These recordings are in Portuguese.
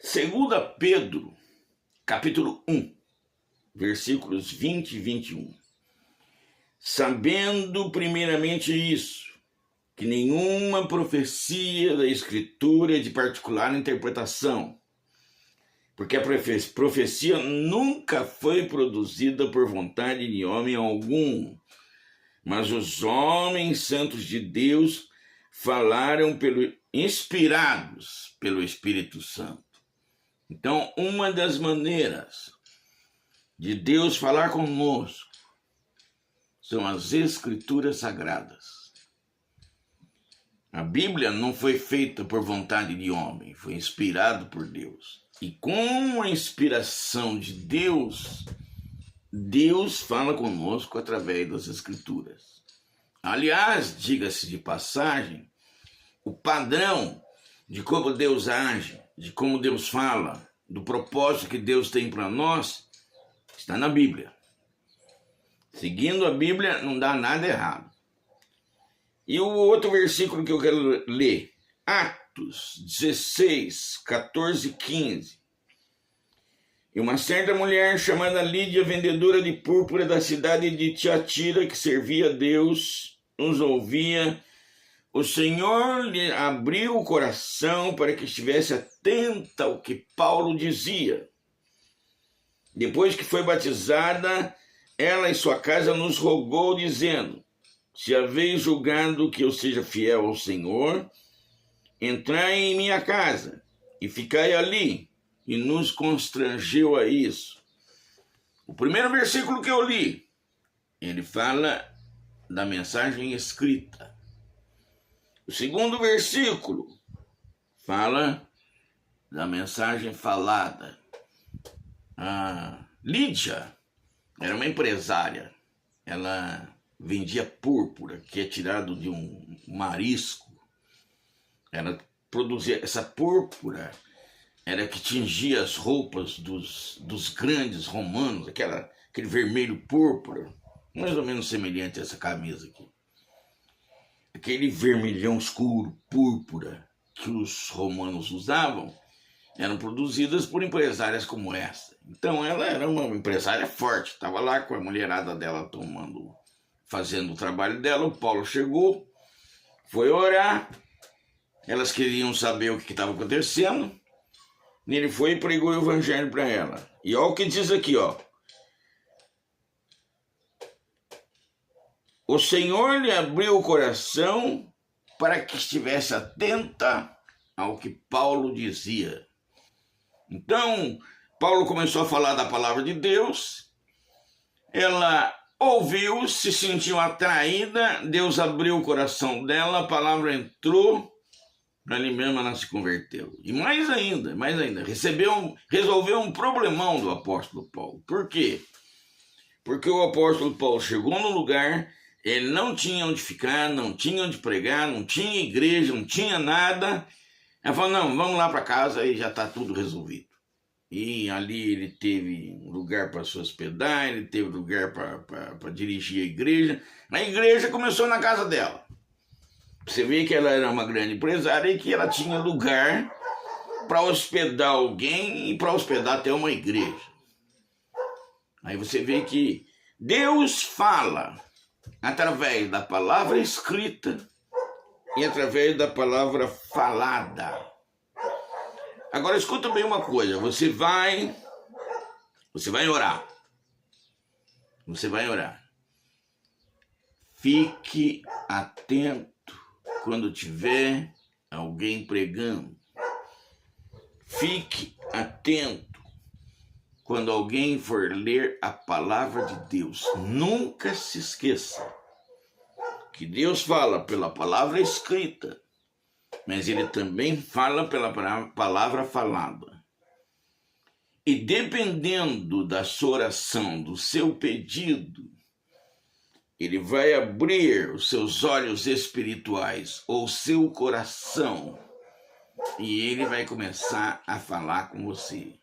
Segunda Pedro, capítulo 1, versículos 20 e 21. Sabendo primeiramente isso, que nenhuma profecia da Escritura é de particular interpretação, porque a profecia nunca foi produzida por vontade de homem algum, mas os homens santos de Deus falaram inspirados pelo Espírito Santo. Então, uma das maneiras de Deus falar conosco são as Escrituras Sagradas. A Bíblia não foi feita por vontade de homem, foi inspirado por Deus. E com a inspiração de Deus, Deus fala conosco através das Escrituras. Aliás, diga-se de passagem, o padrão de como Deus age, de como Deus fala, do propósito que Deus tem para nós, está na Bíblia. Seguindo a Bíblia não dá nada errado. E o outro versículo que eu quero ler, Atos 16, 14 e 15. E uma certa mulher chamada Lídia, vendedora de púrpura da cidade de Tiatira, que servia a Deus, nos ouvia. O Senhor lhe abriu o coração para que estivesse atenta ao que Paulo dizia. Depois que foi batizada, ela e sua casa nos rogou, dizendo: se haveis julgado que eu seja fiel ao Senhor, entrai em minha casa e ficai ali. E nos constrangeu a isso. O primeiro versículo que eu li, ele fala da mensagem escrita. O segundo versículo fala da mensagem falada. A Lídia era uma empresária. Ela vendia púrpura, que é tirado de um marisco. Ela produzia essa púrpura, era que tingia as roupas dos grandes romanos, aquele vermelho púrpura, mais ou menos semelhante a essa camisa aqui. Aquele vermelhão escuro, púrpura, que os romanos usavam, eram produzidas por empresárias como essa. Então ela era uma empresária forte, estava lá com a mulherada dela fazendo o trabalho dela. O Paulo chegou, foi orar, elas queriam saber o que estava acontecendo, e ele foi e pregou o evangelho para ela. E olha o que diz aqui, ó. O Senhor lhe abriu o coração para que estivesse atenta ao que Paulo dizia. Então, Paulo começou a falar da palavra de Deus, ela ouviu, se sentiu atraída, Deus abriu o coração dela, a palavra entrou, ali mesmo ela se converteu. E mais ainda, resolveu um problemão do apóstolo Paulo. Por quê? Porque o apóstolo Paulo chegou no lugar, ele não tinha onde ficar, não tinha onde pregar, não tinha igreja, não tinha nada. Ela falou: não, vamos lá para casa e já está tudo resolvido. E ali ele teve um lugar para se hospedar, ele teve lugar para dirigir a igreja. A igreja começou na casa dela. Você vê que ela era uma grande empresária e que ela tinha lugar para hospedar alguém e para hospedar até uma igreja. Aí você vê que Deus fala através da palavra escrita e através da palavra falada. Agora escuta bem uma coisa, você vai orar. Você vai orar. Fique atento quando tiver alguém pregando. Fique atento quando alguém for ler a palavra de Deus. Nunca se esqueça que Deus fala pela palavra escrita, mas ele também fala pela palavra falada. E dependendo da sua oração, do seu pedido, ele vai abrir os seus olhos espirituais ou seu coração e ele vai começar a falar com você.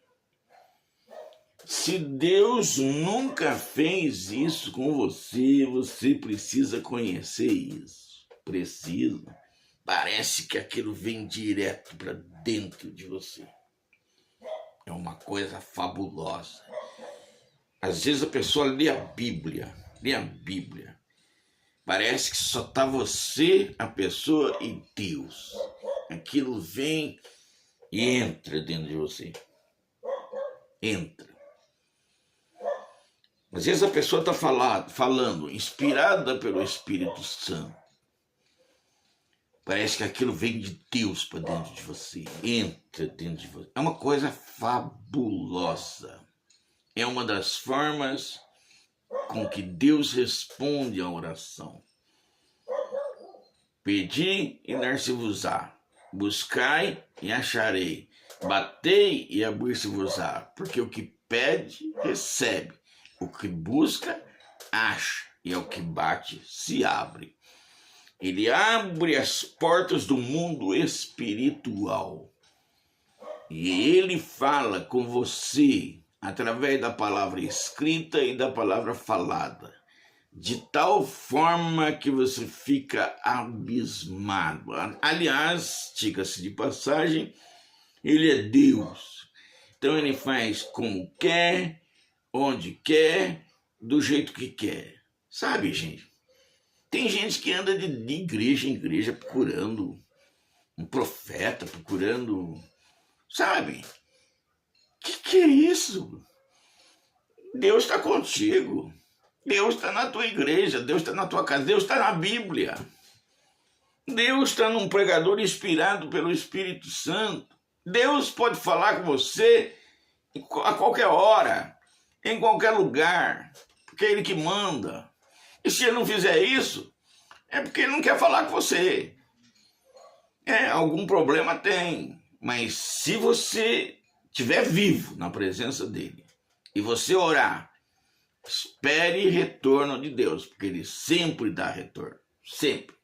Se Deus nunca fez isso com você, você precisa conhecer isso. Precisa. Parece que aquilo vem direto para dentro de você. É uma coisa fabulosa. Às vezes a pessoa lê a Bíblia, parece que só está você, a pessoa e Deus. Aquilo vem e entra dentro de você. Entra. Às vezes a pessoa está falando, inspirada pelo Espírito Santo. Parece que aquilo vem de Deus para dentro de você. Entra dentro de você. É uma coisa fabulosa. É uma das formas com que Deus responde à oração. Pedi e dar-se-vos-á. Buscai e acharei. Batei e abrir-se-vos-á. Porque o que pede, recebe. O que busca, acha. E ao que bate, se abre. Ele abre as portas do mundo espiritual. E ele fala com você através da palavra escrita e da palavra falada. De tal forma que você fica abismado. Aliás, diga-se de passagem, ele é Deus. Então ele faz como quer, onde quer, do jeito que quer. Sabe, gente? Tem gente que anda de igreja em igreja procurando um profeta, procurando... Sabe? Que é isso? Deus está contigo. Deus está na tua igreja, Deus está na tua casa, Deus está na Bíblia. Deus está num pregador inspirado pelo Espírito Santo. Deus pode falar com você a qualquer hora, em qualquer lugar, porque é Ele que manda. E se Ele não fizer isso, é porque Ele não quer falar com você. Algum problema tem, mas se você estiver vivo na presença dEle e você orar, espere retorno de Deus, porque Ele sempre dá retorno, sempre.